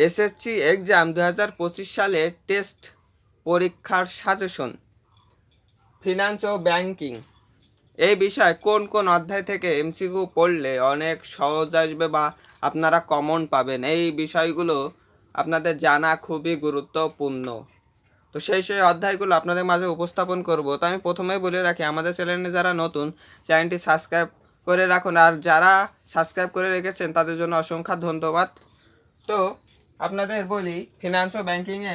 SSC exam 2025 সালে test পরীক্ষার suggestion finance ও banking এই বিষয়ে কোন কোন অধ্যায় থেকে এমসিকিউ পড়লে অনেক সহজ আসবে বা আপনারা কমন পাবেন, এই বিষয়গুলো আপনাদের জানা খুবই গুরুত্বপূর্ণ। তো সেই অধ্যায়গুলো আপনাদের মাঝে উপস্থাপন করব। তো আমি প্রথমেই বলে রাখি, আমাদের চ্যানেলে যারা নতুন, চ্যানেলটি সাবস্ক্রাইব করে রাখুন, আর যারা সাবস্ক্রাইব করে রেখেছেন তাদের জন্য অসংখ্য ধন্যবাদ। তো আপনাদের বলি, ফিনান্স ও ব্যাংকিংয়ে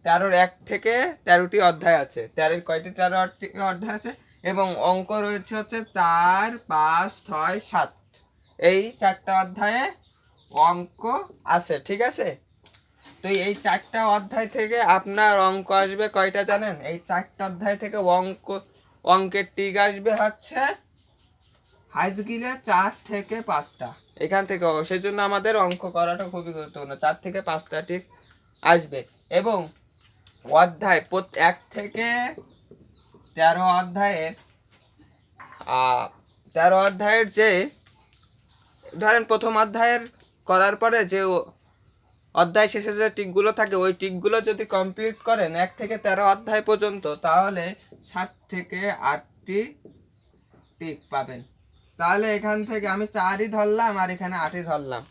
13-1 থেকে 13টি অধ্যায় আছে। 13টি অধ্যায় আছে এবং অঙ্ক রয়েছে হচ্ছে 4, 5, 6, 7। এই 4টা অধ্যায়ে অঙ্ক আছে, ঠিক আছে। তো এই 4টা অধ্যায় থেকে আপনার অঙ্ক আসবে কয়টা জানেন? এই 4টা অধ্যায় থেকে অঙ্কের টিক আসবে হচ্ছে হাইস্ট গেলে 4 থেকে 5টা এখান থেকে। সেই জন্য আমাদের অঙ্ক করাটা খুবই গুরুত্বপূর্ণ। 4 থেকে 5টা টিক আসবে এবং অধ্যায় 1 থেকে 13 অধ্যায়ের 13 অধ্যায়ের যে ধরেন প্রথম অধ্যায়ের করার পরে যে অধ্যায় শেষে যে টিকগুলো থাকে, ওই টিকগুলো যদি কমপ্লিট করেন 1 থেকে 13 অধ্যায় পর্যন্ত, তাহলে 7 থেকে 8টি টিক পাবেন। তাহলে এখান থেকে আমি 4ই ধরলাম আর এখানে 8ই ধরলাম,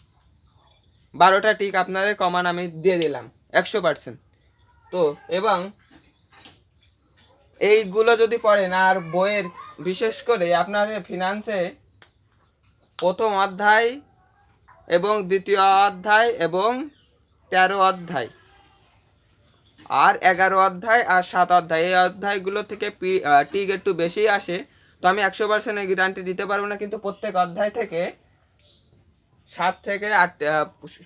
12টা টিক আপনাদের কমান আমি দিয়ে দিলাম 100%। তো এবং এইগুলো যদি পড়েন, আর বইয়ের বিশেষ করে আপনাদের ফিনান্সে প্রথম অধ্যায় এবং দ্বিতীয় অধ্যায় এবং 13 অধ্যায় আর 11 অধ্যায় আর 7 অধ্যায়, এই অধ্যায়গুলো থেকে টিক একটু বেশি আসে। তো আমি 100% গ্যারান্টি দিতে পারবো না, কিন্তু প্রত্যেক অধ্যায় থেকে 7 থেকে 8,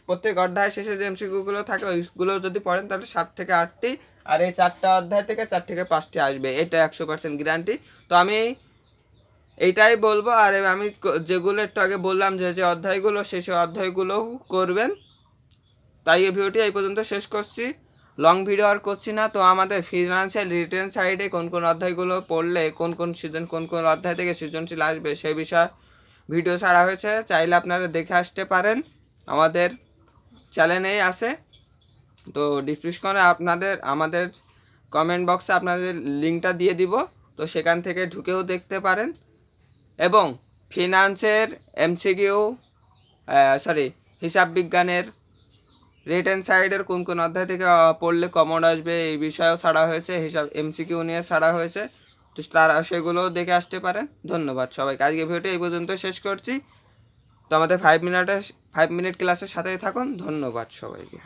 প্রত্যেক অধ্যায় শেষে যে এমসিকিউগুলো থাকে ওইগুলো যদি পড়েন তাহলে 7 থেকে 8টি, আর এই 4টা অধ্যায় থেকে 4 থেকে 5টি আসবে, এটা 100% গ্যারান্টি। তো আমি এইটাই বলবো। আর আমি যেগুলো একটু আগে বললাম যে অধ্যায়গুলো, সেই অধ্যায়গুলো করবেন। তাই এই ভিডিওটি এই পর্যন্ত শেষ করছি, লং ভিডিও আর করছি না। তো আমাদের ফিনান্সিয়াল রিটার্ন সাইডে কোন কোন অধ্যায়গুলো পড়লে কোন কোন অধ্যায় থেকে সৃজনশীল আসবে সেই বিষয়ে ভিডিও ছাড়া হয়েছে, চাইলে আপনারা দেখে আসতে পারেন, আমাদের চ্যানেলেই আছে। তো ডিসক্রিপশনে আমাদের কমেন্ট বক্সে আপনাদের লিঙ্কটা দিয়ে দিব, তো সেখান থেকে ঢুকেও দেখতে পারেন। এবং ফিনান্সের এমসিকিউ হিসাব বিজ্ঞানের রিটেন সাইডের কোন কোন অধ্যায় থেকে পড়লে কমন আসবে এই বিষয়েও ছাড়া হয়েছে, হিসাব এমসিকিউ নিয়ে ছাড়া হয়েছে। তো তারা সেগুলোও দেখে আসতে পারেন। ধন্যবাদ সবাইকে। আজকে ভিডিওটি এই পর্যন্ত শেষ করছি। তো আমাদের 5 মিনিট ক্লাসের সাথেই থাকুন। ধন্যবাদ সবাইকে।